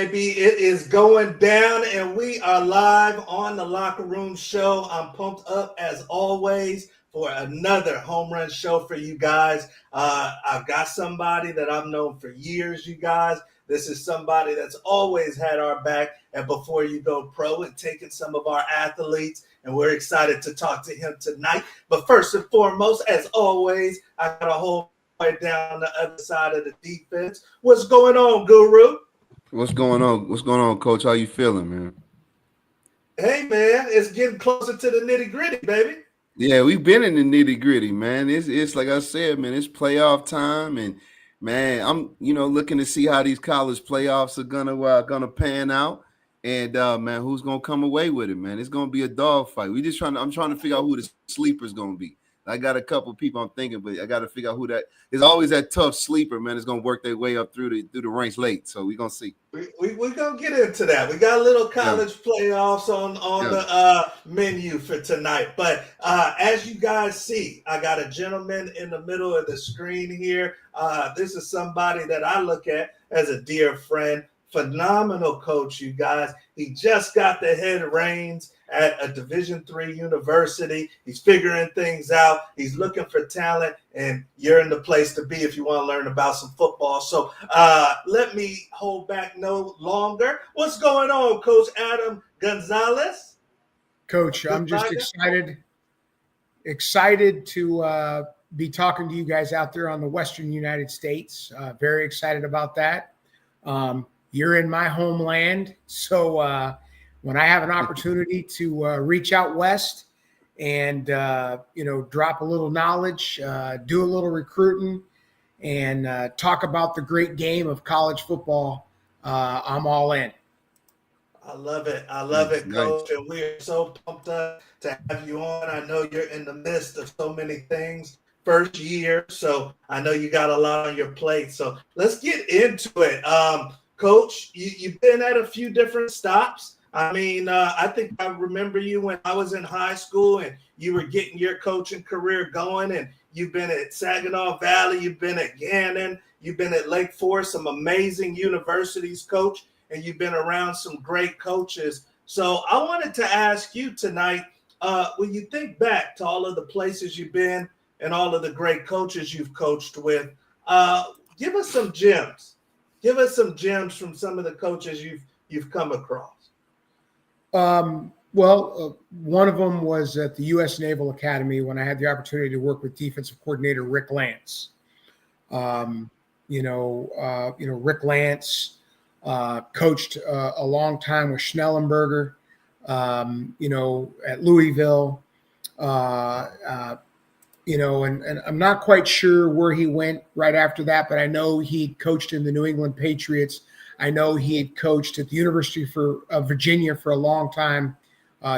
baby. It is going down, and we are live on the Locker Room Show. I'm pumped up as always for another home run show for you guys. I've got somebody that I've known for years, you guys. This is somebody that's always had our back at Before You Go Pro and taking some of our athletes, and we're excited to talk to him tonight. But first and foremost, as always, I got a whole way down the other side of the defense. What's going on, Guru? What's going on? What's going on, Coach? How you feeling, man? Hey, man, it's getting closer to the nitty-gritty, baby. Yeah, we've been in the nitty-gritty, man. It's like I said, man, it's playoff time, and man, I'm looking to see how these college playoffs are gonna pan out, and man, who's gonna come away with it, man? It's gonna be a dogfight. I'm trying to figure out who the sleeper's gonna be. I got a couple people I'm thinking, but I got to figure out who that is. Always that tough sleeper, man, is gonna work their way up through the ranks late. So we're gonna see. We're gonna get into that. We got a little college playoffs on the menu for tonight. But as you guys see, I got a gentleman in the middle of the screen here. This is somebody that I look at as a dear friend. Phenomenal coach, you guys. He just got the head reins at a Division III university. He's figuring things out. He's looking for talent, and you're in the place to be if you want to learn about some football. So let me hold back no longer. What's going on, Coach Adam Gonzalez? Coach, I'm just excited to be talking to you guys out there on the Western United States. Very excited about that. You're in my homeland, so when I have an opportunity to reach out west and drop a little knowledge, do a little recruiting, and talk about the great game of college football, I'm all in. I love it. I love it, Coach. And we are so pumped up to have you on. I know you're in the midst of so many things. First year, so I know you got a lot on your plate. So let's get into it. Coach, you've been at a few different stops. I mean, I think I remember you when I was in high school and you were getting your coaching career going, and you've been at Saginaw Valley, you've been at Gannon, you've been at Lake Forest, some amazing universities, Coach, and you've been around some great coaches. So I wanted to ask you tonight, when you think back to all of the places you've been and all of the great coaches you've coached with, give us some gems. Give us some gems from some of the coaches you've come across. One of them was at the U.S. Naval Academy when I had the opportunity to work with defensive coordinator Rick Lance. Rick Lance coached a long time with Schnellenberger, at Louisville. And I'm not quite sure where he went right after that, but I know he coached in the New England Patriots. I know he had coached at the University of Virginia for a long time.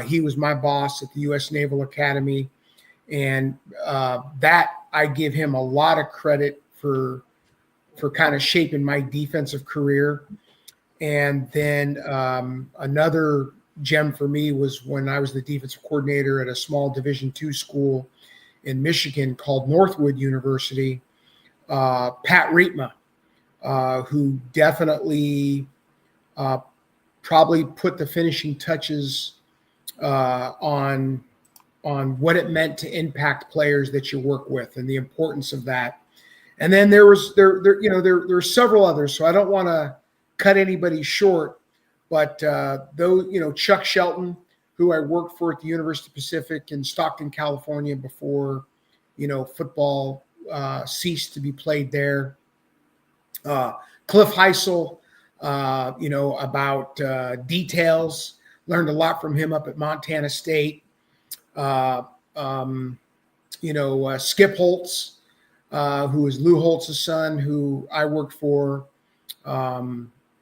He was my boss at the U.S. Naval Academy. And that I give him a lot of credit for kind of shaping my defensive career. And then another gem for me was when I was the defensive coordinator at a small Division II school in Michigan called Northwood University, Pat Rietma, who definitely probably put the finishing touches on what it meant to impact players that you work with and the importance of that. And then there were several others, so I don't want to cut anybody short, but Chuck Shelton, who I worked for at the University of Pacific in Stockton, California, before, football ceased to be played there. Cliff Heisel, about details. Learned a lot from him up at Montana State. Skip Holtz, who is Lou Holtz's son, who I worked for, up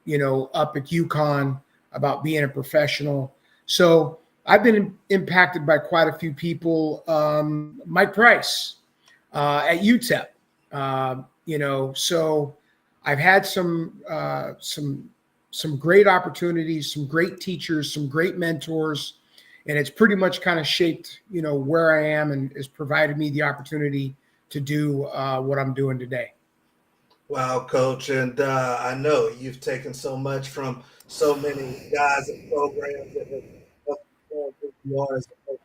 at UConn, about being a professional. So I've been impacted by quite a few people. Mike Price at UTEP, so I've had some great opportunities, some great teachers, some great mentors, and it's pretty much kind of shaped, where I am and has provided me the opportunity to do what I'm doing today. Wow, Coach, and I know you've taken so much from so many guys and programs that have helped you form who you are as a coach.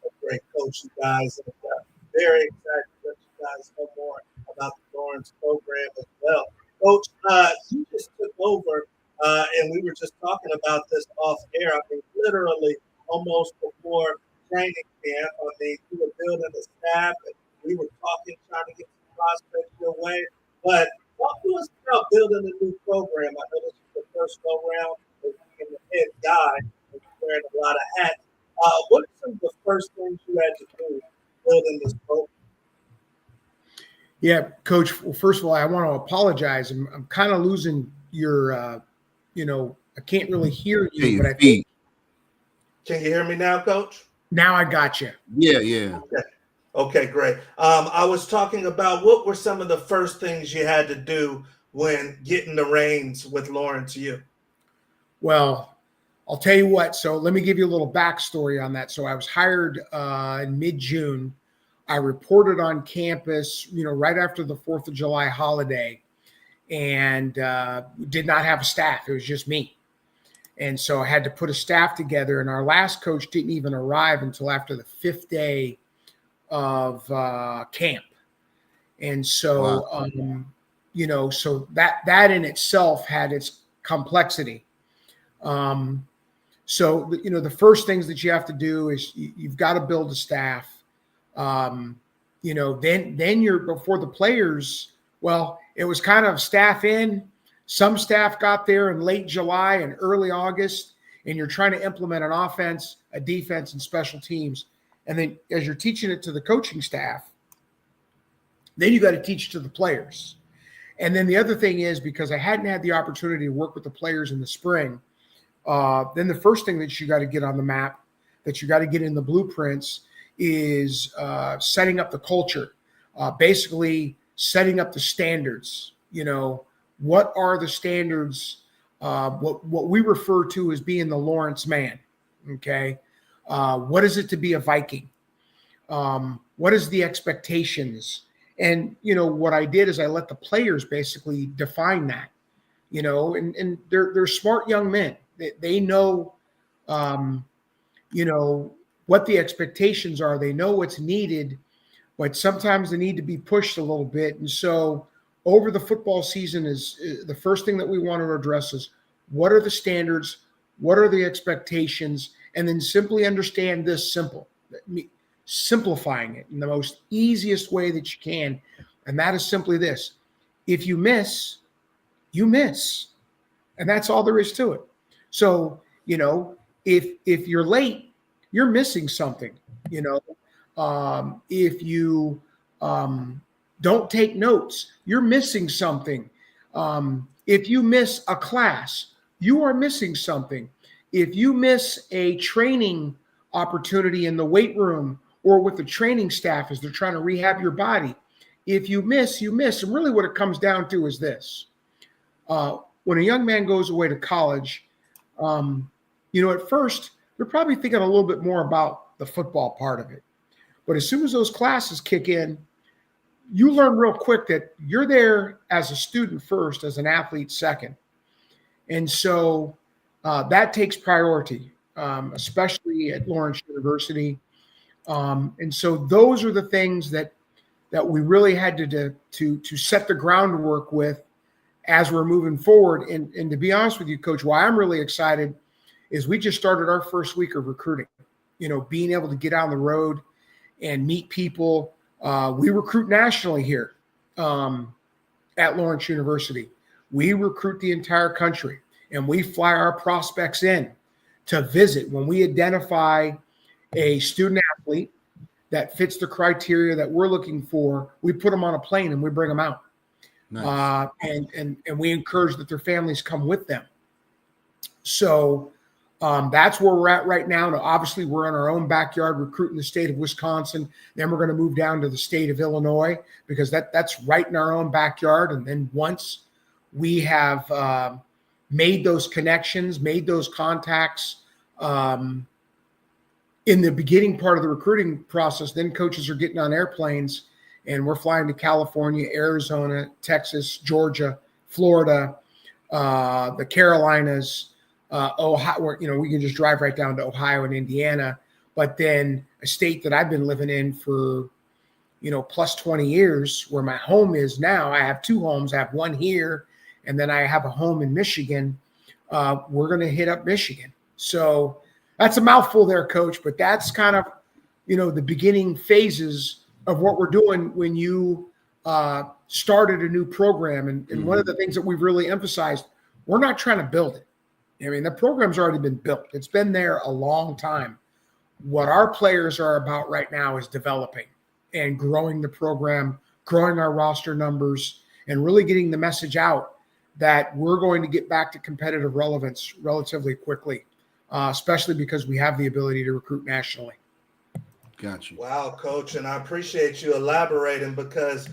A great coach, you guys, and very excited to let you guys know more about the Lawrence program as well. Coach, you just took over, and we were just talking about this off air. I mean, literally almost before training camp. I mean, you were building a staff, and we were talking, trying to get some prospects your way. But talk to us about building a new program. I know this is the first go round as being the head guy and wearing a lot of hats. What are some of the first things you had to do building this program? Yeah, Coach. Well, first of all, I want to apologize. I'm kind of losing your, I can't really hear you, but I think Can you hear me now, Coach? now I got you. Yeah. Okay, great. I was talking about what were some of the first things you had to do when getting the reins with Lawrence U? Well, I'll tell you what. So let me give you a little backstory on that. So I was hired in mid-June. I reported on campus, right after the 4th of July holiday, and did not have a staff. It was just me. And so I had to put a staff together, and our last coach didn't even arrive until after the 5th day of camp. And so, wow. So that in itself had its complexity. So, the first things that you have to do is you've got to build a staff. Then you're before the players. Well, it was kind of staff in. Some staff got there in late July and early August, and you're trying to implement an offense, a defense, and special teams. And then as you're teaching it to the coaching staff, then you got to teach it to the players. And then the other thing is, because I hadn't had the opportunity to work with the players in the spring, then the first thing that you got to get on the map, that you got to get in the blueprints, is setting up the culture, basically setting up the standards. What are the standards? What we refer to as being the Lawrence man. Okay, what is it to be a Viking? What is the expectations? And what I did is I let the players basically define that. And they're smart young men. They know, what the expectations are. They know what's needed, but sometimes they need to be pushed a little bit. And so over the football season is the first thing that we want to address is what are the standards? What are the expectations? And then simply understand this simplifying it in the most easiest way that you can. And that is simply this. If you miss, you miss. And that's all there is to it. So, if you're late, you're missing something. If you don't take notes, you're missing something. If you miss a class, you are missing something. If you miss a training opportunity in the weight room or with the training staff as they're trying to rehab your body, if you miss, you miss. And really what it comes down to is this. When a young man goes away to college, at first, they're probably thinking a little bit more about the football part of it. But as soon as those classes kick in, you learn real quick that you're there as a student first, as an athlete second. And so that takes priority, especially at Lawrence University. And so those are the things that we really had to set the groundwork with as we're moving forward. And to be honest with you, Coach, why I'm really excited is we just started our first week of recruiting, being able to get out on the road and meet people. We recruit nationally here at Lawrence University. We recruit the entire country, and we fly our prospects in to visit. When we identify a student athlete that fits the criteria that we're looking for, we put them on a plane and we bring them out. Nice. And we encourage that their families come with them. So that's where we're at right now. Now, obviously, we're in our own backyard recruiting the state of Wisconsin. Then we're going to move down to the state of Illinois because that's right in our own backyard. And then once we have made those connections, made those contacts in the beginning part of the recruiting process, then coaches are getting on airplanes and we're flying to California, Arizona, Texas, Georgia, Florida, the Carolinas, Ohio, where, we can just drive right down to Ohio and Indiana. But then a state that I've been living in for, plus 20 years, where my home is now. I have two homes. I have one here, and then I have a home in Michigan. We're going to hit up Michigan. So that's a mouthful there, Coach, but that's kind of, the beginning phases of what we're doing when you started a new program. And one of the things that we've really emphasized, we're not trying to build it. I mean, the program's already been built. It's been there a long time. What our players are about right now is developing and growing the program, growing our roster numbers, and really getting the message out that we're going to get back to competitive relevance relatively quickly, especially because we have the ability to recruit nationally. Gotcha. Wow, Coach, and I appreciate you elaborating because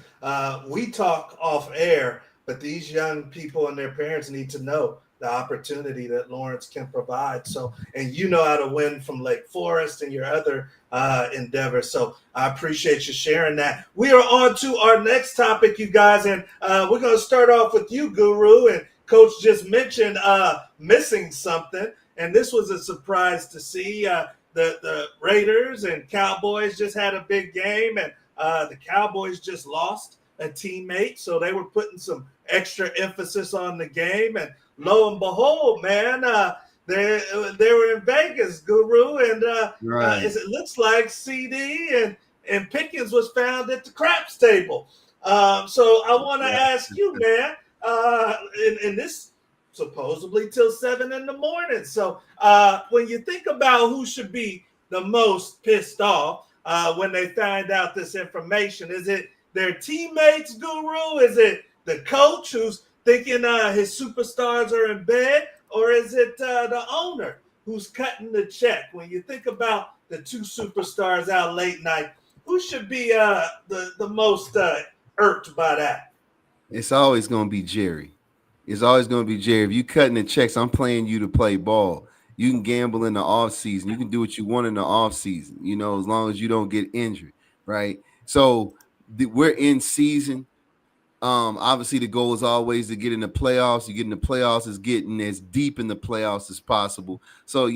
we talk off air, but these young people and their parents need to know the opportunity that Lawrence can provide. So, and you know how to win from Lake Forest and your other endeavors. So I appreciate you sharing that. We are on to our next topic, you guys, and we're going to start off with you, Guru. And Coach just mentioned missing something, and this was a surprise to see. The Raiders and Cowboys just had a big game, and the Cowboys just lost a teammate, so they were putting some extra emphasis on the game. And lo and behold, man, they were in Vegas, Guru, and Right. it looks like CD and Pickens was found at the craps table. So I want to ask you, man, in this supposedly till 7 a.m. So when you think about who should be the most pissed off when they find out this information, is it their teammates, Guru? Is it the coach who's thinking his superstars are in bed? Or is it the owner who's cutting the check? When you think about the two superstars out late night, who should be the most irked by that? It's always going to be Jerry. It's always going to be Jerry. If you cutting the checks, I'm playing you to play ball. You can gamble in the off season. You can do what you want in the off season, as long as you don't get injured, right? So we're in season. Obviously, the goal is always to get in the playoffs. You get in the playoffs is getting as deep in the playoffs as possible. So,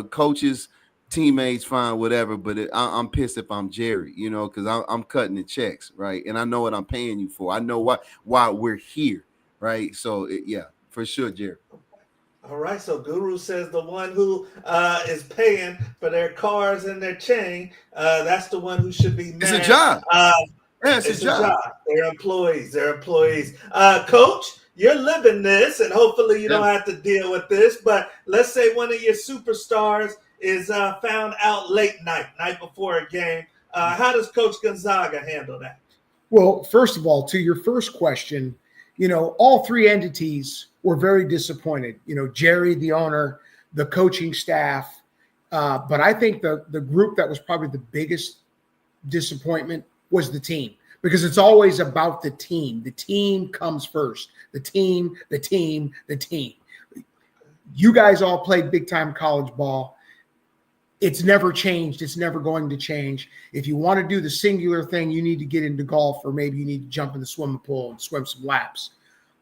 coaches, teammates, fine, whatever. But I'm pissed if I'm Jerry, because I'm cutting the checks, right? And I know what I'm paying you for. I know why we're here, right? So, for sure, Jerry. All right, so Guru says the one who is paying for their cars and their chain, that's the one who should be mad. It's a job. It's a job. They're employees. Coach, you're living this, and hopefully you don't have to deal with this. But let's say one of your superstars is found out late night before a game. How does Coach Gonzaga handle that? Well, first of all, to your first question, all three entities were very disappointed. Jerry, the owner, the coaching staff. But I think the group that was probably the biggest disappointment was the team, because it's always about the team. The team comes first. The team. You guys all played big time college ball. It's never changed. It's never going to change. If you want to do the singular thing, you need to get into golf, or maybe you need to jump in the swimming pool and swim some laps.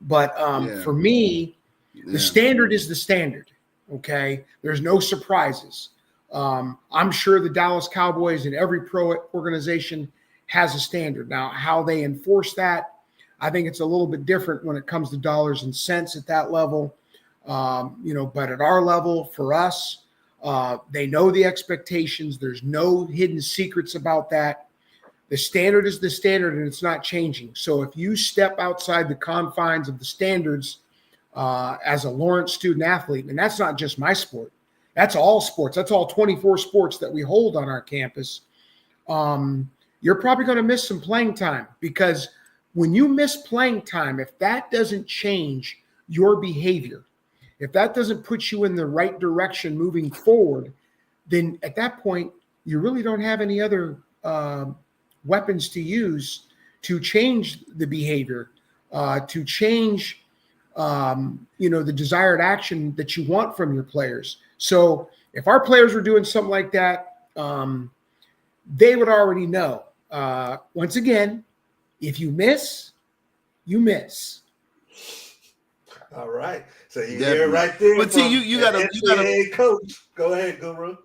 But for me, the standard is the standard. Okay. There's no surprises. I'm sure the Dallas Cowboys and every pro organization has a standard. Now, how they enforce that, I think it's a little bit different when it comes to dollars and cents at that level. But at our level, for us, they know the expectations. There's no hidden secrets about that. The standard is the standard, and it's not changing. So if you step outside the confines of the standards as a Lawrence student athlete, and that's not just my sport, that's all sports. That's all 24 sports that we hold on our campus. You're probably going to miss some playing time, because when you miss playing time, if that doesn't change your behavior, if that doesn't put you in the right direction moving forward, then at that point, you really don't have any other weapons to use to change the behavior, to change, the desired action that you want from your players. So if our players were doing something like that, they would already know. once again, if you miss, you miss. All right. So you Definitely. hear right there. But see, you gotta NCAA coach. Go ahead, Guru.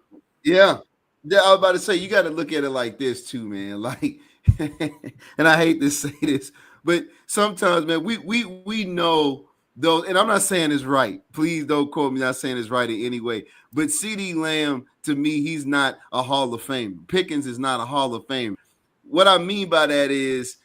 yeah. Yeah, I was about to say you got to look at it like this too, man. Like, and I hate to say this, but sometimes, man, we know those, and I'm not saying it's right. Please don't quote me. Not saying it's right in any way. But CeeDee Lamb, to me, he's not a Hall of Famer. Pickens is not a Hall of Famer. What I mean by that is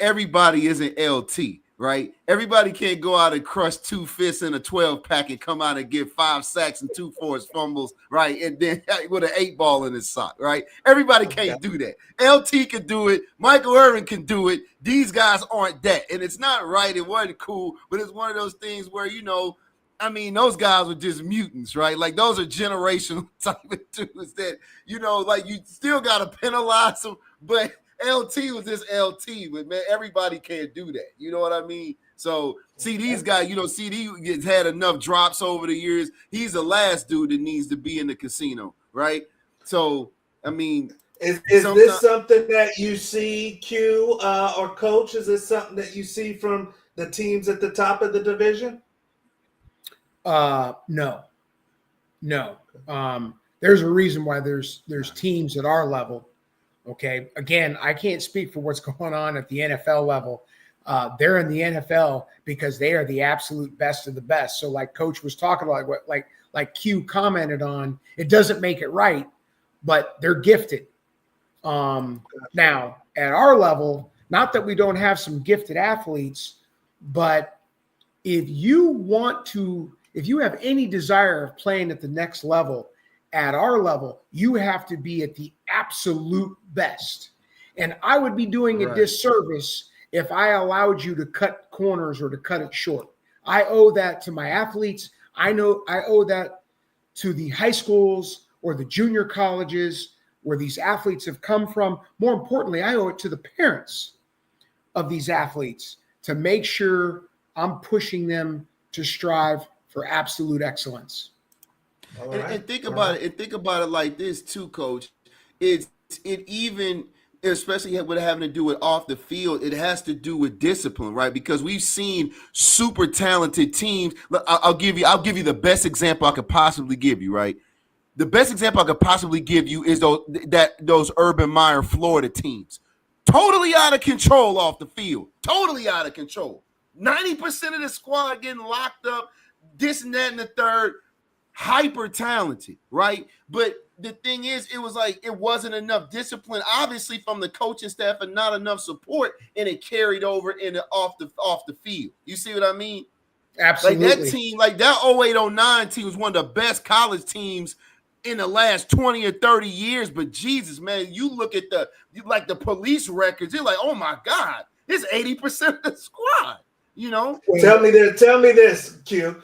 everybody isn't LT. Right? Everybody can't go out and crush 2 fists in a 12 pack and come out and get 5 sacks and 2 forced fumbles, right? And then with an 8 ball in his sock, right? Everybody can't do that. LT can do it. Michael Irvin can do it. These guys aren't that. And it's not right. It wasn't cool, but it's one of those things where, I mean, those guys were just mutants, right? Like those are generational type of dudes that, like you still got to penalize them, but LT was just LT, but man, everybody can't do that. You know what I mean? So see these guys, CD gets had enough drops over the years. He's the last dude that needs to be in the casino, right? So I mean, is this something that you see, Q or Coach? Is this something that you see from the teams at the top of the division? No. There's a reason why there's teams at our level. Okay. Again, I can't speak for what's going on at the NFL level. They're in the NFL because they are the absolute best of the best. So like Coach was talking about, like Q commented on, it doesn't make it right, but they're gifted. Now at our level, not that we don't have some gifted athletes, but if you have any desire of playing at the next level, at our level, you have to be at the absolute best. And I would be doing a disservice if I allowed you to cut corners or to cut it short. I owe that to my athletes. I owe that to the high schools or the junior colleges where these athletes have come from. More importantly, I owe it to the parents of these athletes to make sure I'm pushing them to strive for absolute excellence. And think about it. And think about it like this too, Coach. It even, especially with having to do with off the field, it has to do with discipline, right? Because we've seen super talented teams. I'll give you the best example I could possibly give you, right? The best example I could possibly give you is those Urban Meyer Florida teams. Totally out of control off the field. Totally out of control. 90% of the squad getting locked up, this and that and the third. Hyper talented, right? But the thing is, it was like it wasn't enough discipline, obviously, from the coaching staff, and not enough support, and it carried over into off the field. You see what I mean? Absolutely. Like that team, like that 08-09 team was one of the best college teams in the last 20 or 30 years. But Jesus, man, you look at the police records, you're like, oh my God, it's 80% of the squad. Tell me this, Q.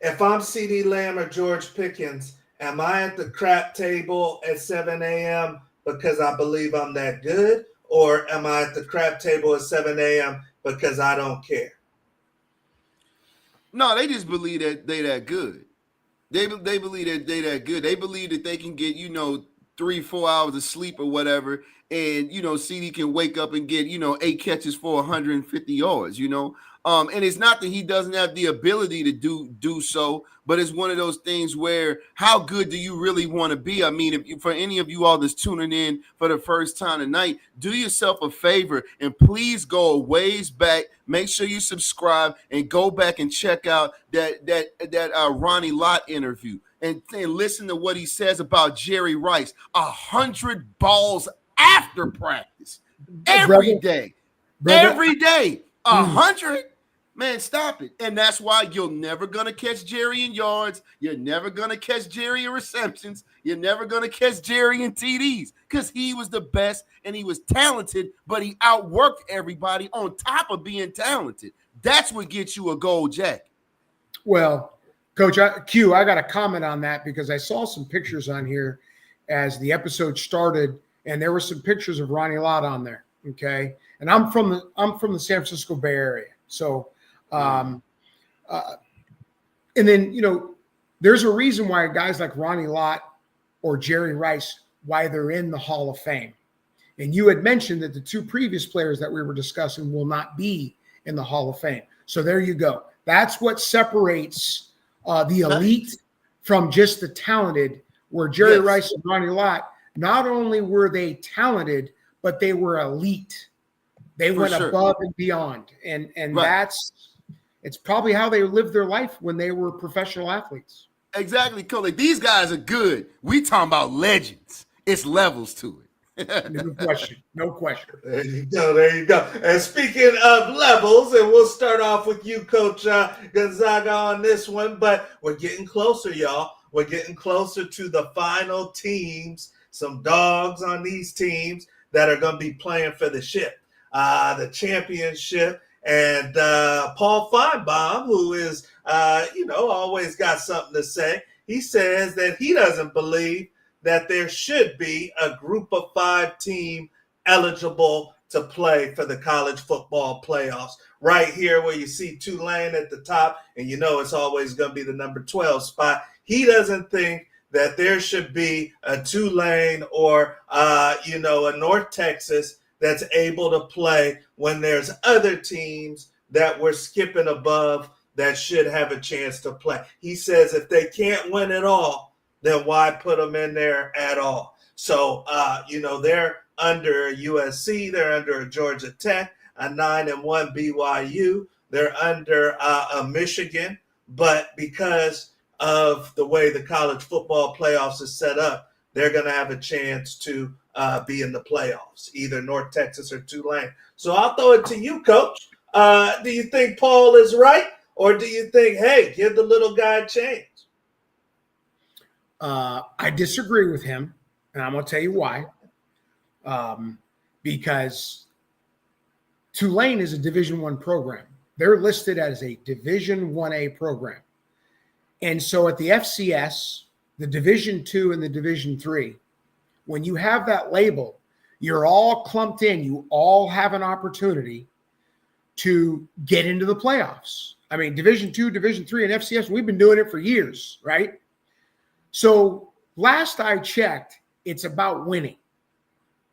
If I'm CeeDee Lamb or George Pickens, am I at the crap table at 7 a.m. because I believe I'm that good? Or am I at the crap table at 7 a.m. because I don't care? No, they just believe that they that good. They believe that they that good. They believe that they can get, 3-4 hours of sleep or whatever. And, CeeDee can wake up and get, 8 catches for 150 yards, And it's not that he doesn't have the ability to do so, but it's one of those things where how good do you really want to be? I mean, for any of you all that's tuning in for the first time tonight, do yourself a favor and please go a ways back. Make sure you subscribe and go back and check out that Ronnie Lott interview and listen to what he says about Jerry Rice. 100 balls after practice every day. Every day. 100. Man, stop it. And that's why you're never going to catch Jerry in yards. You're never going to catch Jerry in receptions. You're never going to catch Jerry in TDs because he was the best and he was talented, but he outworked everybody on top of being talented. That's what gets you a gold jacket. Well, Coach Q, I got a comment on that because I saw some pictures on here as the episode started, and there were some pictures of Ronnie Lott on there. Okay. And I'm from the San Francisco Bay Area. So, and then, there's a reason why guys like Ronnie Lott or Jerry Rice, why they're in the Hall of Fame. And you had mentioned that the two previous players that we were discussing will not be in the Hall of Fame. So there you go. That's what separates the elite from just the talented, where Jerry Rice and Ronnie Lott, not only were they talented, but they were elite. They went above and beyond. And it's probably how they lived their life when they were professional athletes. Exactly, Cole. Like, these guys are good. We talking about legends. It's levels to it. No question. There you go. And speaking of levels, and we'll start off with you, Coach Gonzaga, on this one, but we're getting closer, y'all. We're getting closer to the final teams, some dogs on these teams that are going to be playing for the ship, the championship. And Paul Feinbaum, who is, always got something to say, he says that he doesn't believe that there should be a group of 5 team eligible to play for the college football playoffs. Right here where you see Tulane at the top, and it's always going to be the number 12 spot. He doesn't think that there should be a Tulane or, a North Texas that's able to play when there's other teams that we're skipping above that should have a chance to play. He says if they can't win it all, then why put them in there at all? So, they're under a USC, they're under a Georgia Tech, a 9-1 BYU, they're under a Michigan, but because of the way the college football playoffs is set up, they're going to have a chance to be in the playoffs, either North Texas or Tulane. So I'll throw it to you, Coach. Do you think Paul is right, or do you think, hey, give the little guy a chance? I disagree with him, and I'm going to tell you why. Because Tulane is a Division I program. They're listed as a Division 1A program. And so at the FCS, the Division II and the Division III, when you have that label, you're all clumped in. You all have an opportunity to get into the playoffs. I mean, Division II, Division III, and FCS, we've been doing it for years, right? So last I checked, it's about winning.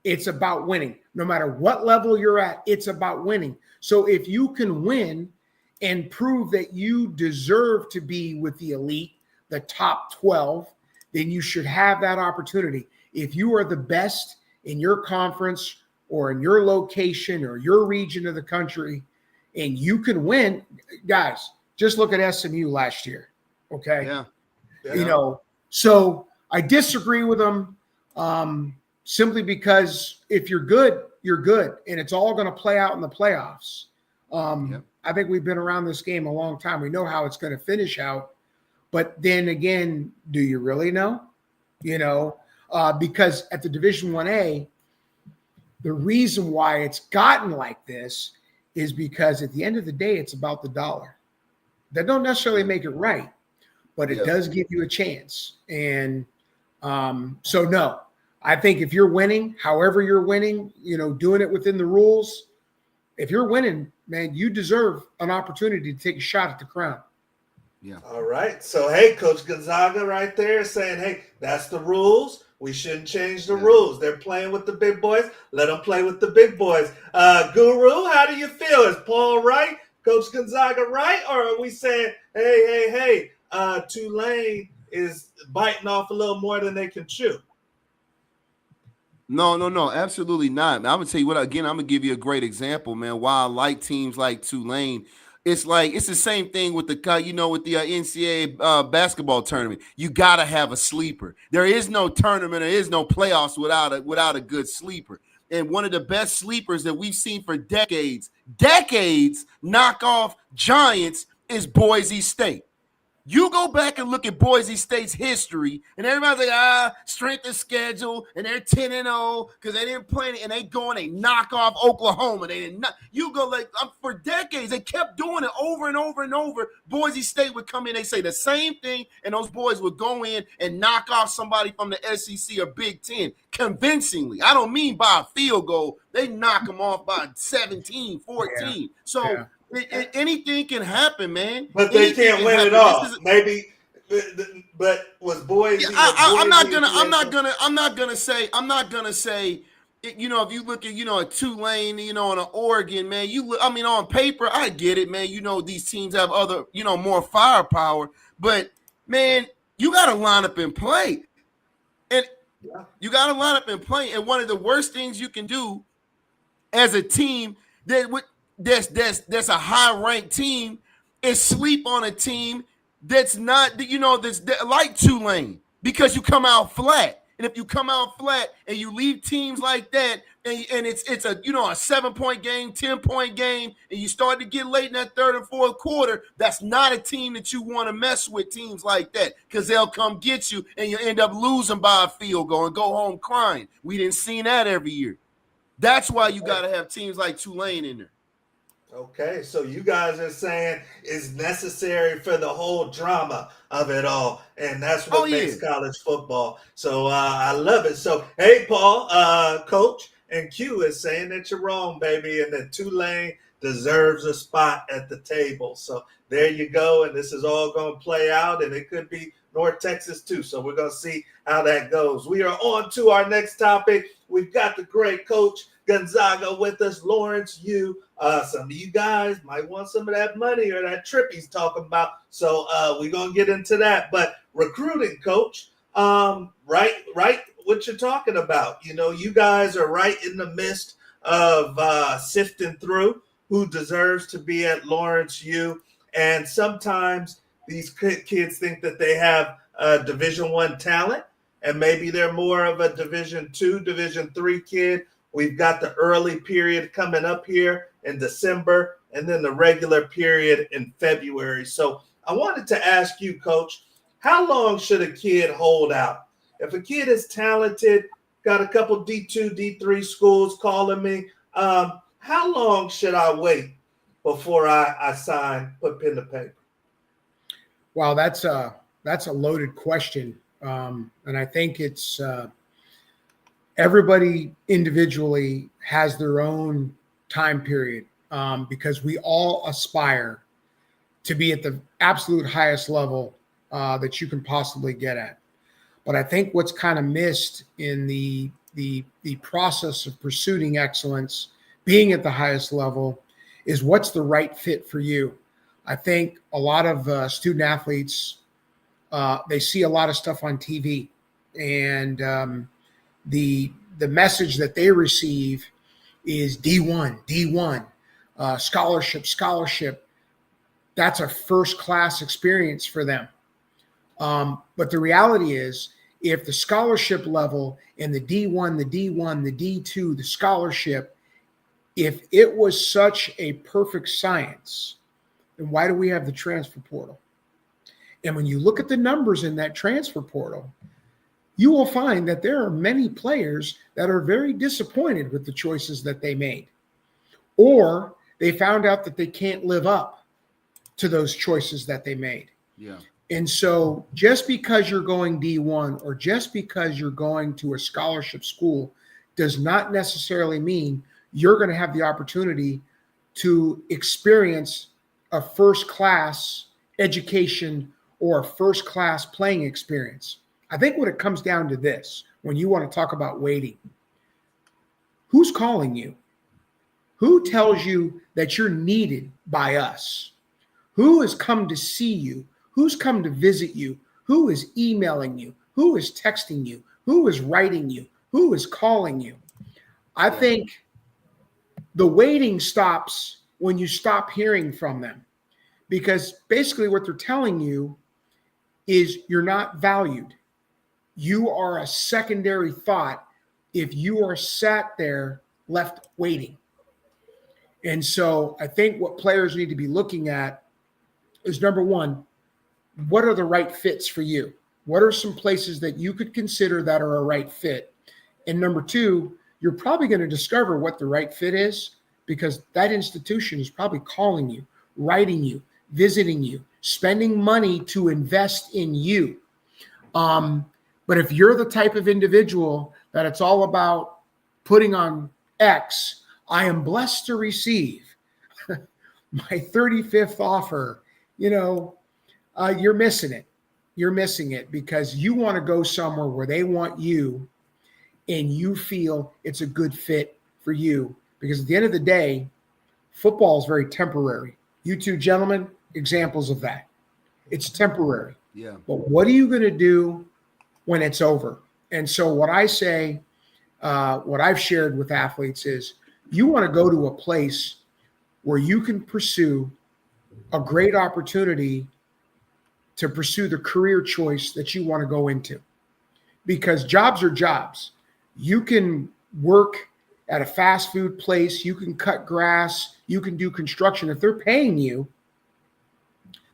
It's about winning. No matter what level you're at, it's about winning. So if you can win and prove that you deserve to be with the elite, the top 12, then you should have that opportunity. If you are the best in your conference or in your location or your region of the country and you can win, guys, just look at SMU last year, okay? Yeah. So I disagree with them simply because if you're good, you're good, and it's all going to play out in the playoffs. I think we've been around this game a long time. We know how it's going to finish out. But then again, do you really know? Because at the Division 1A, the reason why it's gotten like this is because at the end of the day, it's about the dollar. That don't necessarily make it right, but it does give you a chance. And so, no, I think if you're winning, however you're winning, doing it within the rules, if you're winning, man, you deserve an opportunity to take a shot at the crown. Yeah. All right. So, hey, Coach Gonzaga right there saying, hey, that's the rules. We shouldn't change the rules. They're playing with the big boys. Let them play with the big boys. Guru, how do you feel? Is Paul right? Coach Gonzaga right? Or are we saying, hey, Tulane is biting off a little more than they can chew? No, absolutely not. I'm gonna tell you what. Again, I'm gonna give you a great example, man. Why I like teams like Tulane. It's the same thing with the NCAA basketball tournament. You gotta have a sleeper. There is no tournament. There is no playoffs without a good sleeper. And one of the best sleepers that we've seen for decades, knock off giants is Boise State. You go back and look at Boise State's history, and everybody's like, strength of schedule, and they're 10-0 because they didn't play, and they go and they knock off Oklahoma. They didn't. You go for decades, they kept doing it over and over and over. Boise State would come in, they say the same thing, and those boys would go in and knock off somebody from the SEC or Big Ten convincingly. I don't mean by a field goal. They knock them off by 17, 14. Yeah. So. Yeah. Anything can happen, man. But they can't win it all. Maybe, but was Boise? I'm not gonna say if you look at, a Tulane, and an Oregon, man, on paper, I get it, man. These teams have other, more firepower, but man, you got to line up and play. And you got to line up and play. And one of the worst things you can do as a team that's a high-ranked team is sleep on a team that's not, that's like Tulane, because you come out flat. And if you come out flat and you leave teams like that, and it's a a 7-point game, 10-point game, and you start to get late in that third and fourth quarter, that's not a team that you want to mess with. Teams like that, because they'll come get you and you end up losing by a field goal and go home crying. We didn't see that every year. That's why you got to have teams like Tulane in there. Okay, so you guys are saying it's necessary for the whole drama of it all, and that's what makes college football. So I love it. So, hey, Paul, Coach, and Q is saying that you're wrong, baby, and that Tulane deserves a spot at the table. So there you go, and this is all going to play out, and it could be North Texas too. So we're going to see how that goes. We are on to our next topic. We've got the great Coach Gonzaga with us, Lawrence Yu. Some of you guys might want some of that money or that trip he's talking about. So we're going to get into that. But recruiting, Coach, right, what you're talking about. You guys are right in the midst of sifting through who deserves to be at Lawrence Yu. And sometimes these kids think that they have Division I talent, and maybe they're more of a Division II, Division III kid. We've got the early period coming up here in December, and then the regular period in February. So I wanted to ask you, Coach, how long should a kid hold out? If a kid is talented, got a couple D2, D3 schools calling me, how long should I wait before I sign, put pen to paper? Wow, that's a loaded question. And I think it's everybody individually has their own time period, because we all aspire to be at the absolute highest level that you can possibly get at. But I think what's kind of missed in the process of pursuing excellence, being at the highest level, is what's the right fit for you. I think a lot of student athletes, they see a lot of stuff on TV, and the message that they receive is D1, scholarship. That's a first class experience for them. But the reality is, if the scholarship level and the D1, the D2, the scholarship, if it was such a perfect science, then why do we have the transfer portal? And when you look at the numbers in that transfer portal, you will find that there are many players that are very disappointed with the choices that they made, or they found out that they can't live up to those choices that they made. Yeah. And so just because you're going D1 or just because you're going to a scholarship school does not necessarily mean you're going to have the opportunity to experience a first-class education or a first-class playing experience. I think when it comes down to this, when you want to talk about waiting, who's calling you? Who tells you that you're needed by us? Who has come to see you? Who's come to visit you? Who is emailing you? Who is texting you? Who is writing you? Who is calling you? I think the waiting stops when you stop hearing from them, because basically what they're telling you is you're not valued. You are a secondary thought if you are sat there left waiting. And so I think what players need to be looking at is, number one, what are the right fits for you? What are some places that you could consider that are a right fit? And number two, you're probably going to discover what the right fit is, because that institution is probably calling you, writing you, visiting you, spending money to invest in you. But if you're the type of individual that it's all about putting on X, I am blessed to receive my 35th offer, you're missing it. You're missing it because you want to go somewhere where they want you, and you feel it's a good fit for you. Because at the end of the day, football is very temporary. You two gentlemen, examples of that. It's temporary. Yeah. But what are you going to do when it's over? And so what I say, what I've shared with athletes is you want to go to a place where you can pursue a great opportunity to pursue the career choice that you want to go into. Because jobs are jobs. You can work at a fast food place, you can cut grass, you can do construction. If they're paying you,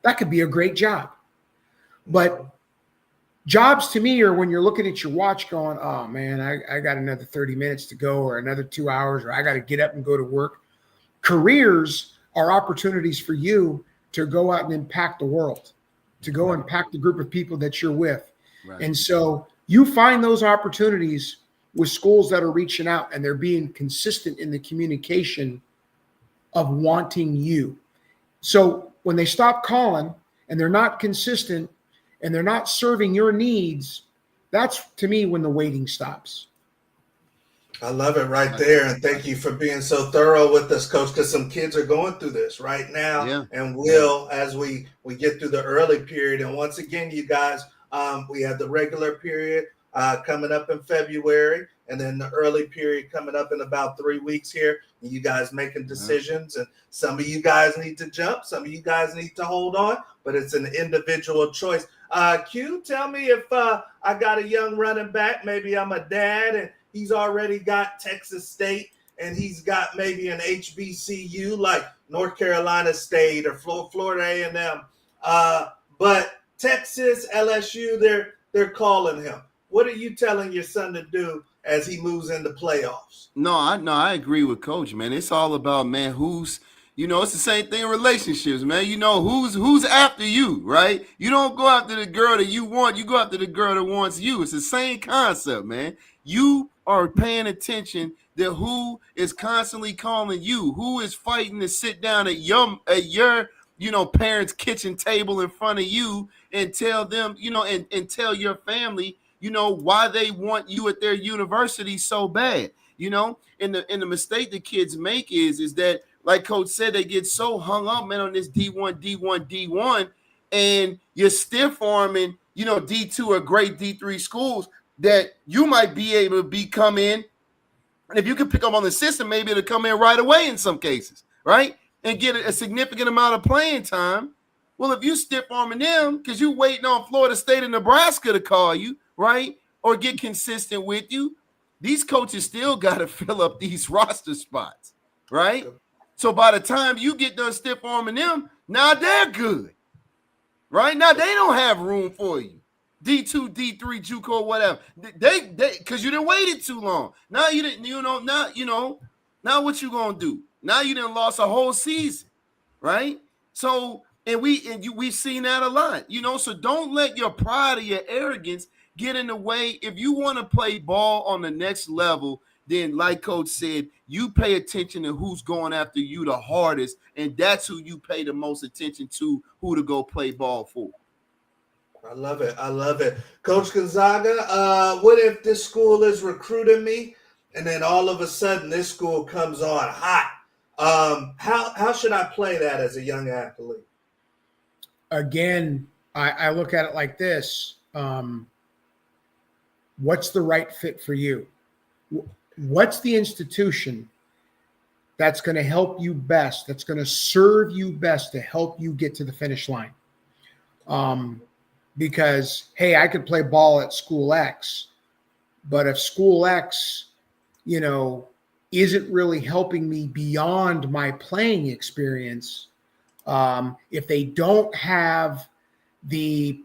that could be a great job. But jobs to me are when you're looking at your watch going, oh man, I got another 30 minutes to go, or another 2 hours, or I got to get up and go to work. Careers are opportunities for you to go out and impact the world, to go impact the group of people that you're with. Right. And so you find those opportunities with schools that are reaching out and they're being consistent in the communication of wanting you. So when they stop calling and they're not consistent and they're not serving your needs, that's to me when the waiting stops. I love it right there. And thank you for being so thorough with us, Coach, because some kids are going through this right now and will as we get through the early period. And once again, you guys, we have the regular period coming up in February, and then the early period coming up in about 3 weeks here. You guys making decisions, and some of you guys need to jump, some of you guys need to hold on, but it's an individual choice. Q, tell me if I got a young running back, maybe I'm a dad, and he's already got Texas State, and he's got maybe an HBCU like North Carolina State or Florida A&M, but Texas, LSU, they're calling him. What are you telling your son to do as he moves into playoffs? No, I agree with Coach, man. It's all about, man, who's, it's the same thing in relationships, man. Who's after you, right? You don't go after the girl that you want. You go after the girl that wants you. It's the same concept, man. You are paying attention to who is constantly calling you, who is fighting to sit down at your parents' kitchen table in front of you and tell them, and tell your family, why they want you at their university so bad, and the mistake the kids make is that, like Coach said, they get so hung up, man, on this D1, and you're stiff arming, D2 or great D3 schools that you might be able to come in. And if you can pick up on the system, maybe it'll come in right away in some cases, right? And get a significant amount of playing time. Well, if you stiff arming them because you're waiting on Florida State and Nebraska to call you, right, or get consistent with you, these coaches still got to fill up these roster spots, right? So by the time you get done stiff arming them, now they're good, right? Now they don't have room for you. D2, D3, JUCO, whatever. They because you didn't waited too long. Now you didn't, now what you gonna do? Now you done lost a whole season, right? So we've seen that a lot, so don't let your pride or your arrogance get in the way. If you want to play ball on the next level, then like Coach said, you pay attention to who's going after you the hardest, and that's who you pay the most attention to, who to go play ball for. I love it. Coach Gonzaga, what if this school is recruiting me and then all of a sudden this school comes on hot? How should I play that as a young athlete? Again, I look at it like this. What's the right fit for you? What's the institution that's going to help you best, that's going to serve you best to help you get to the finish line? Because, hey, I could play ball at school X, but if school X, isn't really helping me beyond my playing experience, if they don't have the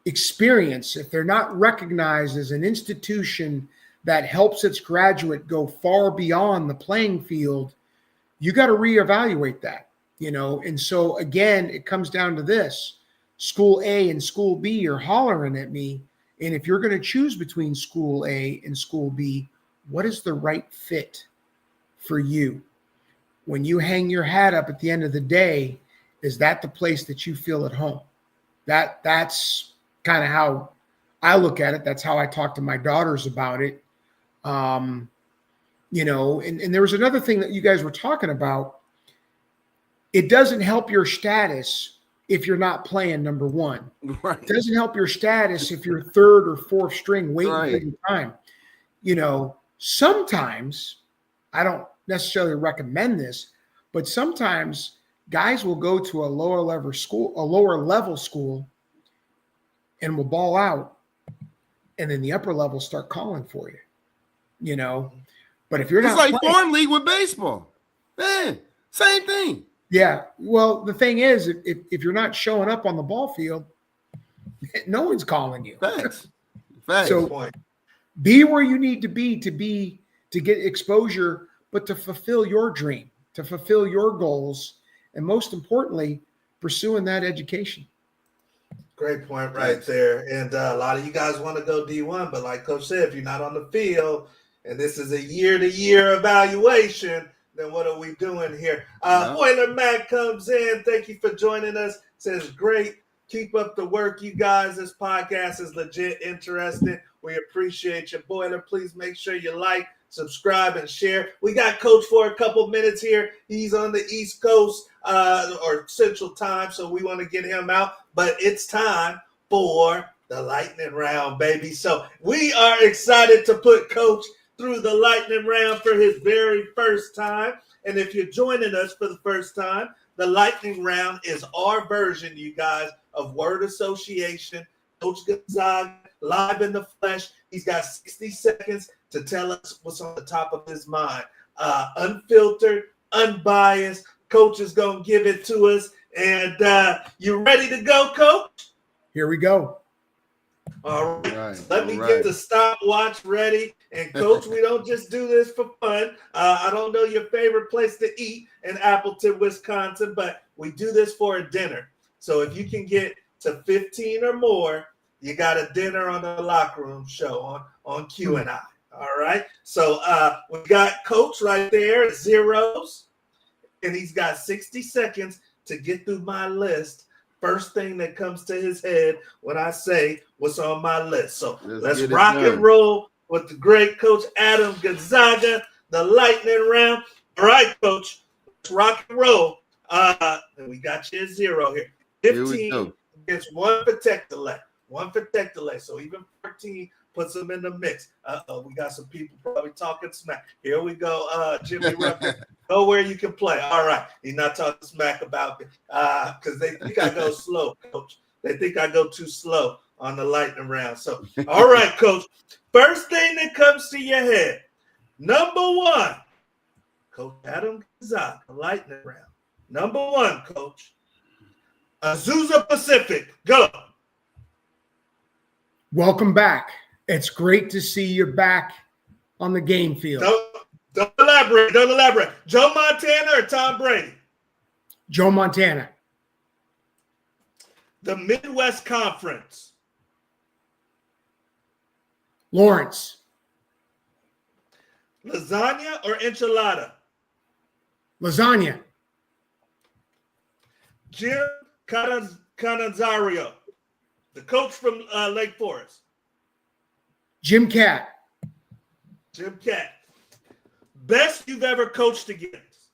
experience, if they're not recognized as an institution that helps its graduate go far beyond the playing field, you got to reevaluate that, And so, again, it comes down to this. School A and School B are hollering at me. And if you're going to choose between School A and School B, what is the right fit for you? When you hang your hat up at the end of the day, is that the place that you feel at home? That's kind of how I look at it. That's how I talk to my daughters about it. You know, and there was another thing that you guys were talking about. It doesn't help your status if you're not playing number one. Right. It doesn't help your status if you're third or fourth string waiting Right. for your time. You know, sometimes, I don't necessarily recommend this, but sometimes guys will go to a lower level school and will ball out, and then the upper levels start calling for you. You know, but if you're It's not like playing, farm league with baseball, man, same thing. yeah. Well, the thing is, if you're not showing up on the ball field, no one's calling you. Facts. So be where you need to be to get exposure, but to fulfill your dream, to fulfill your goals, and most importantly, pursuing that education. Great point right there. And a lot of you guys want to go D1, but like Coach said, if you're not on the field and this is a year-to-year evaluation, then what are we doing here? Boiler Mac comes in. Thank you for joining us. Says, great. Keep up the work, you guys. This podcast is legit interesting. We appreciate you. Boiler, please make sure you like, subscribe, and share. We got Coach for a couple minutes here. He's on the East Coast or Central Time, so we want to get him out. But it's time for the lightning round, baby. So we are excited to put Coach through the lightning round for his very first time. And if you're joining us for the first time, the lightning round is our version, you guys, of word association. Coach Gonzaga, live in the flesh. He's got 60 seconds to tell us what's on the top of his mind. Unfiltered, unbiased. Coach is going to give it to us. And you ready to go, Coach? Here we go. All right. Let me get the stopwatch ready. And, Coach, we don't just do this for fun. I don't know your favorite place to eat in Appleton, Wisconsin, but we do this for a dinner. So if you can get to 15 or more, you got a dinner on the Locker Room Show on Q&I. All right. So we got Coach right there at zeros, and he's got 60 seconds to get through my list. First thing that comes to his head when I say what's on my list. So let's rock and roll with the great Coach Adam Gonzaga, the lightning round. All right, Coach, let's rock and roll. And we got you at zero here. 15 gets one for tech delay. So even 14 puts them in the mix. We got some people probably talking smack. Here we go, Jimmy Rucker. Go where you can play. All right. He's not talking smack about me because they think I go slow, Coach. They think I go too slow on the lightning round. So, all right, Coach. First thing that comes to your head, number one, Coach Adam Gonzaga, lightning round. Number one, Coach. Azusa Pacific, go. Welcome back. It's great to see you back on the game field. Don't elaborate. Joe Montana or Tom Brady? Joe Montana. The Midwest Conference. Lawrence. Lasagna or enchilada? Lasagna. Jim Canazario, the coach from Lake Forest. Jim Cat. Jim Cat. Best you've ever coached against?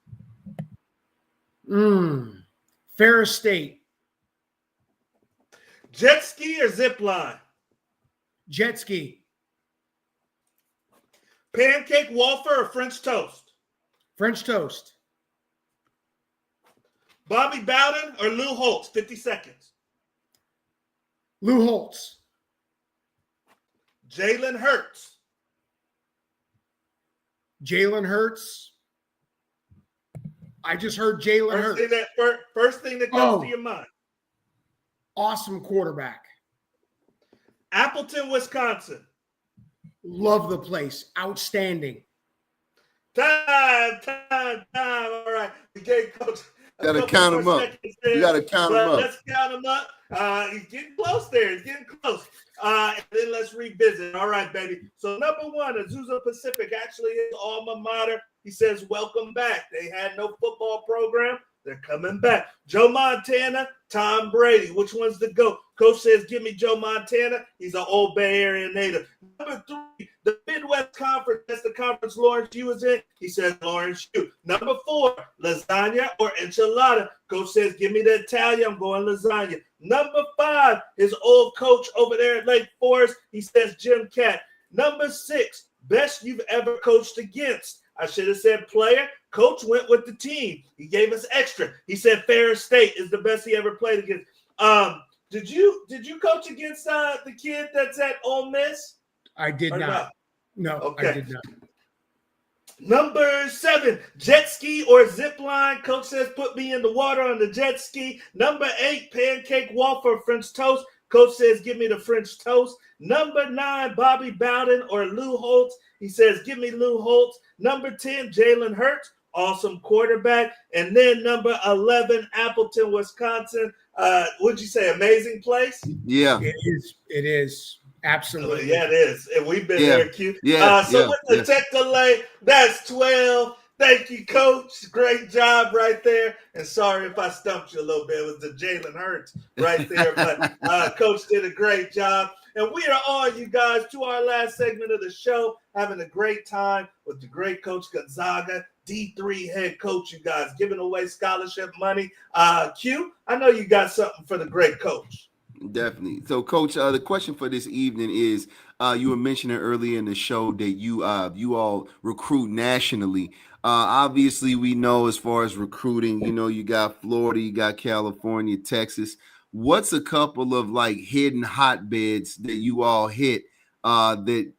Ferris State. Jet ski or zip line? Jet ski. Pancake wafer or French toast? French toast. Bobby Bowden or Lou Holtz? 50 seconds. Lou Holtz. Jalen Hurts. Jalen Hurts. I just heard Jalen Hurts. First thing that comes to your mind. Awesome quarterback. Appleton, Wisconsin. Love the place. Outstanding. Time. All right. We gave Coach got to count him up. You got to count him up. Let's count him up. He's getting close there. He's getting close. And then let's revisit. All right, baby. So number one, Azusa Pacific, actually his alma mater. He says, welcome back. They had no football program. They're coming back. Joe Montana, Tom Brady. Which one's the GOAT? Coach says, give me Joe Montana. He's an old Bay Area native. Number 3, the Midwest Conference. That's the conference Lawrence Hugh is in. He says Lawrence Hugh. Number 4, lasagna or enchilada. Coach says, give me the Italian. I'm going lasagna. Number 5, his old coach over there at Lake Forest. He says Jim Cat. Number 6, best you've ever coached against. I should have said player. Coach went with the team. He gave us extra. He said Ferris State is the best he ever played against. Did you coach against the kid that's at Ole Miss? I did not. No, okay. I did not. Number 7, jet ski or zip line. Coach says put me in the water on the jet ski. Number 8, pancake waffle French toast. Coach says give me the French toast. Number 9, Bobby Bowden or Lou Holtz. He says give me Lou Holtz. Number 10, Jalen Hurts, awesome quarterback. And then number 11, Appleton, Wisconsin. Would you say amazing place? Yeah, it is. Absolutely. Yeah, it is. And we've been very cute. With the tech delay, that's 12. Thank you, Coach. Great job right there. And sorry if I stumped you a little bit. It was the Jalen Hurts right there. But Coach did a great job. And we are on, you guys, to our last segment of the show, having a great time with the great Coach Gonzaga, D3 head coach, you guys, giving away scholarship money. Q, I know you got something for the great coach. Definitely. So, Coach, the question for this evening is, you were mentioning earlier in the show that you all recruit nationally. Obviously, we know as far as recruiting, you got Florida, you got California, Texas. What's a couple of like hidden hotbeds that you all hit that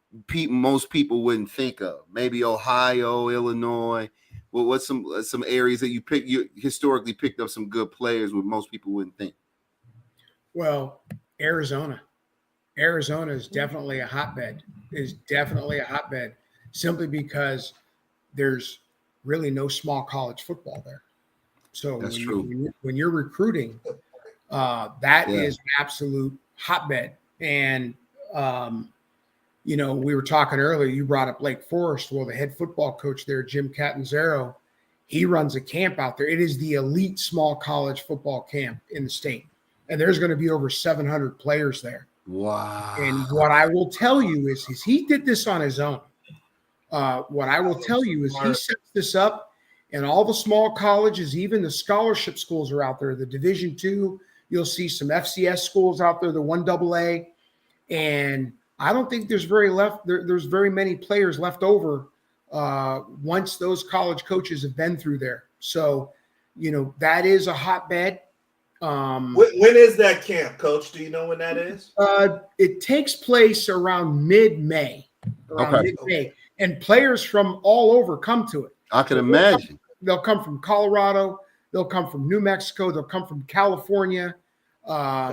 most people wouldn't think of? Maybe Ohio, Illinois. Well, what's some areas that you historically picked up some good players where most people wouldn't think? Well, Arizona is definitely a hotbed. Simply because there's really no small college football there. So that's true. When you're recruiting, that is an absolute hotbed. And we were talking earlier. You brought up Lake Forest. Well, the head football coach there, Jim Catanzaro, he runs a camp out there. It is the elite small college football camp in the state. And there's going to be over 700 players there. Wow. And what I will tell you is he did this on his own. What I will tell you is he sets this up, and all the small colleges, even the scholarship schools are out there. The Division II, you'll see some FCS schools out there, the 1AA. And I don't think there's there's very many players left over once those college coaches have been through there. So, that is a hotbed. When is that camp, Coach? Do you know when that is? It takes place around mid-May. And players from all over come to it. I can imagine. They'll come from Colorado. They'll come from New Mexico. They'll come from California. They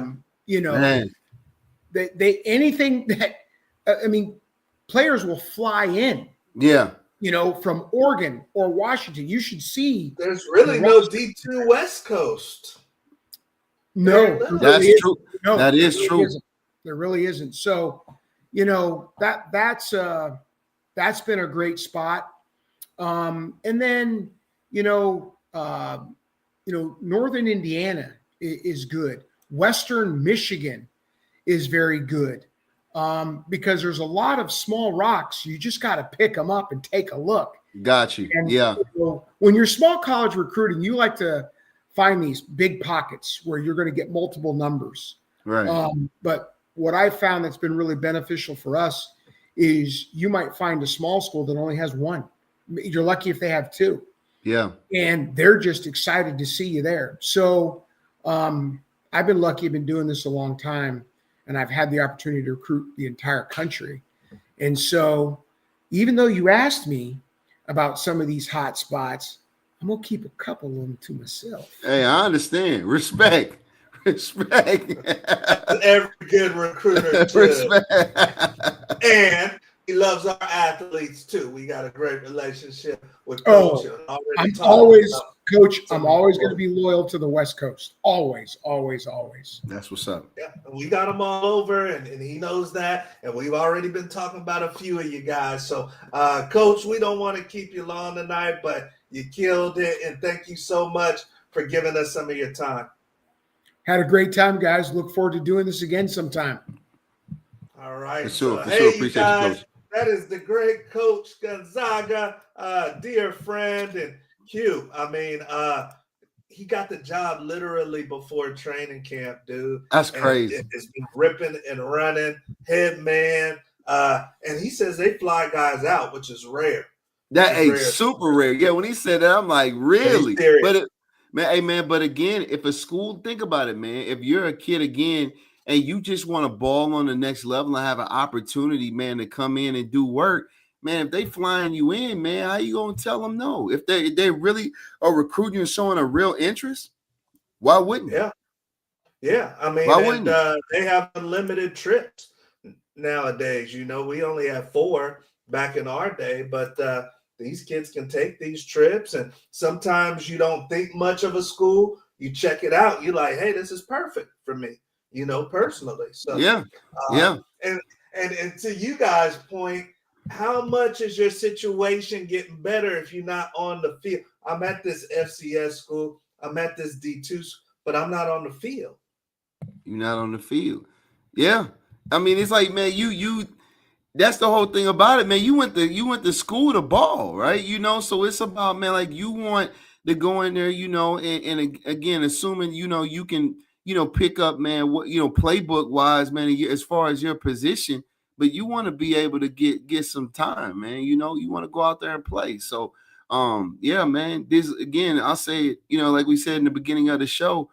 anything that players will fly in. Yeah. From Oregon or Washington. You should see. There's really no D2 West Coast. No, that's true. No, that is true. There really isn't. So, that's been a great spot. And then, Northern Indiana is good. Western Michigan is very good because there's a lot of small rocks. You just got to pick them up and take a look. Got you. And, when you're small college recruiting, you like to find these big pockets where you're going to get multiple numbers. Right. But what I found that's been really beneficial for us is you might find a small school that only has one. You're lucky if they have two. Yeah. And they're just excited to see you there. So I've been lucky. I've been doing this a long time, and I've had the opportunity to recruit the entire country. And so even though you asked me about some of these hot spots, I'm going to keep a couple of them to myself. Hey, I understand. Respect. Every good recruiter too. And he loves our athletes too. We got a great relationship with Coach. I'm always going to be loyal to the West Coast. Always. That's what's up. Yeah, we got him all over, and he knows that. And we've already been talking about a few of you guys. So, Coach, we don't want to keep you long tonight, but you killed it. And thank you so much for giving us some of your time. Had a great time, guys. Look forward to doing this again sometime. All right. For sure. Hey, you Appreciate guys, you, Coach. that is the great Coach Gonzaga, dear friend, and Q. I mean, he got the job literally before training camp, dude. That's and crazy. It's been ripping and running, head man. And he says they fly guys out, which is rare. That ain't super rare. Yeah, when he said that, I'm like, really? But man, but again, if a school, think about it, man. If you're a kid again and you just want to ball on the next level and have an opportunity, man, to come in and do work, man, if they flying you in, man, how you gonna tell them no? If they really are recruiting and showing a real interest, why wouldn't you? Yeah. I mean, they have unlimited trips nowadays. You know, we only have 4 back in our day, but these kids can take these trips, and sometimes you don't think much of a school. You check it out. You're like, hey, this is perfect for me, you know, personally. So yeah. And to you guys' point, how much is your situation getting better if you're not on the field? I'm at this FCS school, I'm at this D2, but I'm not on the field. You're not on the field. Yeah. I mean, it's like, man, you that's the whole thing about it, man. You went to school to ball, right? You know, so it's about, man, like you want to go in there, you know, and again, assuming, you know, you can, you know, pick up, man, what, you know, playbook wise, man, as far as your position, but you want to be able to get some time, man. You know, you want to go out there and play. So, yeah, man, this again, I'll say it, you know, like we said in the beginning of the show,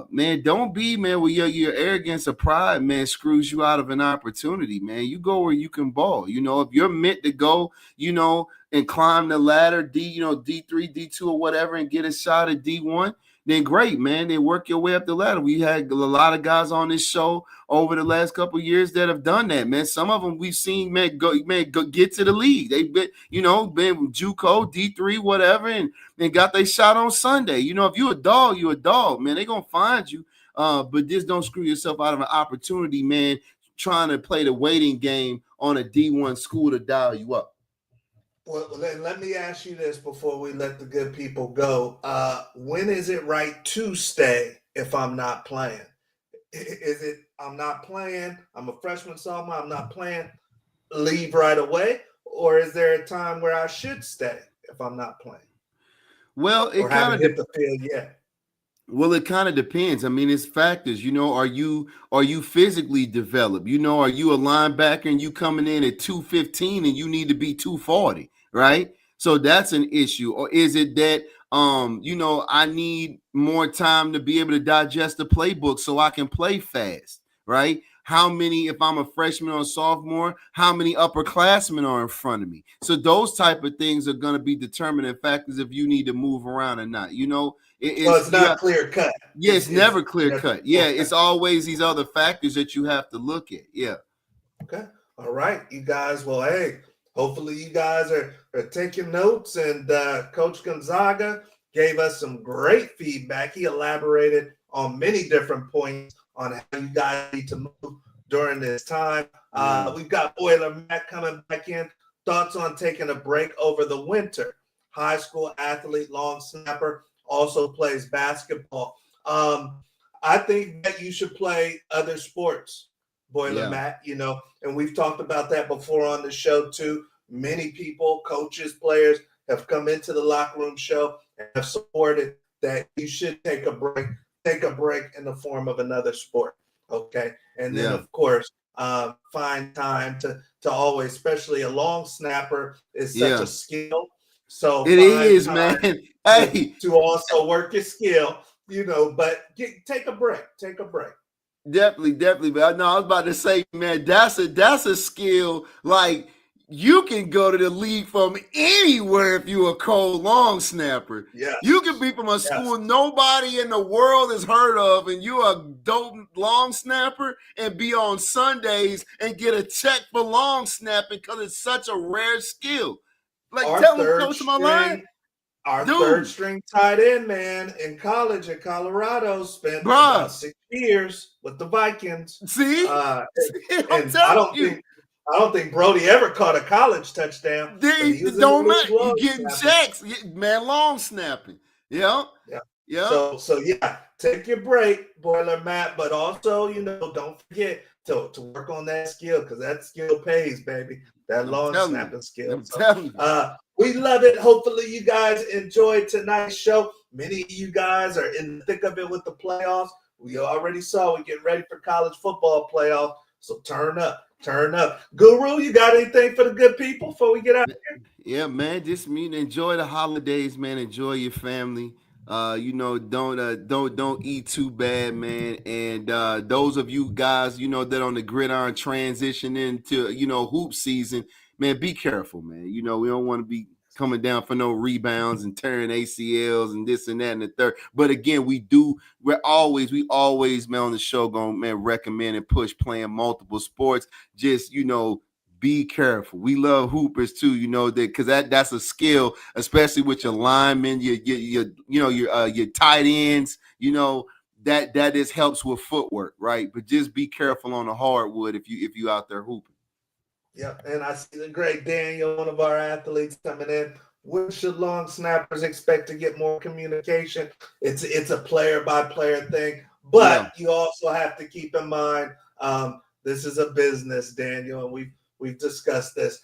man, don't be, man, with your arrogance or pride, man, screws you out of an opportunity, man. You go where you can ball. You know, if you're meant to go, you know, and climb the ladder, D3, D2 or whatever, and get a shot at D1, then great, man. Then work your way up the ladder. We had a lot of guys on this show over the last couple of years that have done that, man. Some of them we've seen, man, go get to the league. They've been, you know, been JUCO, D3, whatever, and got their shot on Sunday. You know, if you're a dog, man. They're gonna find you. But just don't screw yourself out of an opportunity, man, trying to play the waiting game on a D1 school to dial you up. Well, let me ask you this before we let the good people go. When is it right to stay if I'm not playing? Is it I'm not playing, I'm a freshman, sophomore, I'm not playing, leave right away? Or is there a time where I should stay if I'm not playing? Well, it kind of hit the field yet. Well, it kind of depends. I mean, it's factors. You know, are you physically developed? You know, are you a linebacker and you coming in at 215 and you need to be 240, right? So that's an issue. Or is it that you know, I need more time to be able to digest the playbook so I can play fast, right? How many, if I'm a freshman or a sophomore, how many upperclassmen are in front of me? So those type of things are going to be determining factors if you need to move around or not. You know, it's not clear cut. Yeah, it's never clear cut. Yeah, it's always these other factors that you have to look at. Yeah. Okay. All right, you guys. Well, hey, hopefully you guys are taking notes. And Coach Gonzaga gave us some great feedback. He elaborated on many different points on how you guys need to move during this time. We've got Boiler Matt coming back in. Thoughts on taking a break over the winter. High school athlete, long snapper, also plays basketball. I think that you should play other sports, Boiler Matt, you know, and we've talked about that before on the show too. Many people, coaches, players have come into the locker room show and have supported that you should take a break in the form of another sport. Okay. And then of course, find time to always, especially a long snapper is such a skill. So it is, man. Hey, to also work your skill, you know, but take a break. Definitely. But no, I was about to say, man, that's a skill. Like, you can go to the league from anywhere if you're a cold long snapper. Yeah. You can be from a school nobody in the world has heard of, and you're a dope long snapper and be on Sundays and get a check for long snapping because it's such a rare skill. Like, tell them, Coach, am I lying? Our third string tight end, man, in college in Colorado, spent about 6 years with the Vikings. See? And I don't think Brody ever caught a college touchdown. Don't matter. You getting checks, man, long snapping. Yeah. Yeah. So yeah, take your break, Boiler Matt, but also, don't forget to work on that skill, because that skill pays, baby. That long snapping skill. I'm telling you. We love it. Hopefully you guys enjoyed tonight's show. Many of you guys are in the thick of it with the playoffs. We already saw we get ready for college football playoffs. So turn up. Guru, you got anything for the good people before we get out of here? Yeah, man. Just enjoy the holidays, man. Enjoy your family. Don't eat too bad, man. And those of you guys, that on the gridiron transition into, hoop season, man, be careful, man. We don't want to be coming down for no rebounds and tearing ACLs and this and that and the third. But again, we always, man, on the show going, man, recommend and push playing multiple sports. Just, be careful. We love hoopers too, that because that's a skill, especially with your linemen, your tight ends. That just helps with footwork, right? But just be careful on the hardwood if you out there hooping. Yep, and I see the great Daniel, one of our athletes, coming in. When should long snappers expect to get more communication? It's a player by player thing, but you also have to keep in mind this is a business, Daniel, and we've discussed this.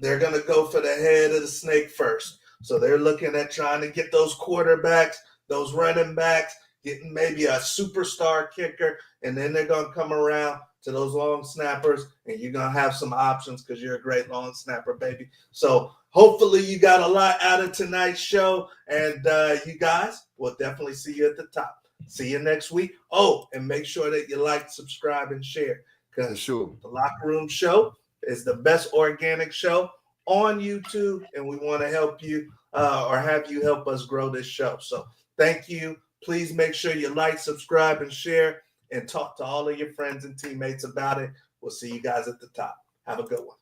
They're going to go for the head of the snake first. So they're looking at trying to get those quarterbacks, those running backs, getting maybe a superstar kicker, and then they're going to come around to those long snappers, and you're going to have some options because you're a great long snapper, baby. So hopefully you got a lot out of tonight's show, and you guys, we'll definitely see you at the top. See you next week. Oh, and make sure that you like, subscribe, and share, because the Locker Room Show is the best organic show on YouTube, and we want to help you or have you help us grow this show. So thank you. Please make sure you like, subscribe, and share, and talk to all of your friends and teammates about it. We'll see you guys at the top. Have a good one.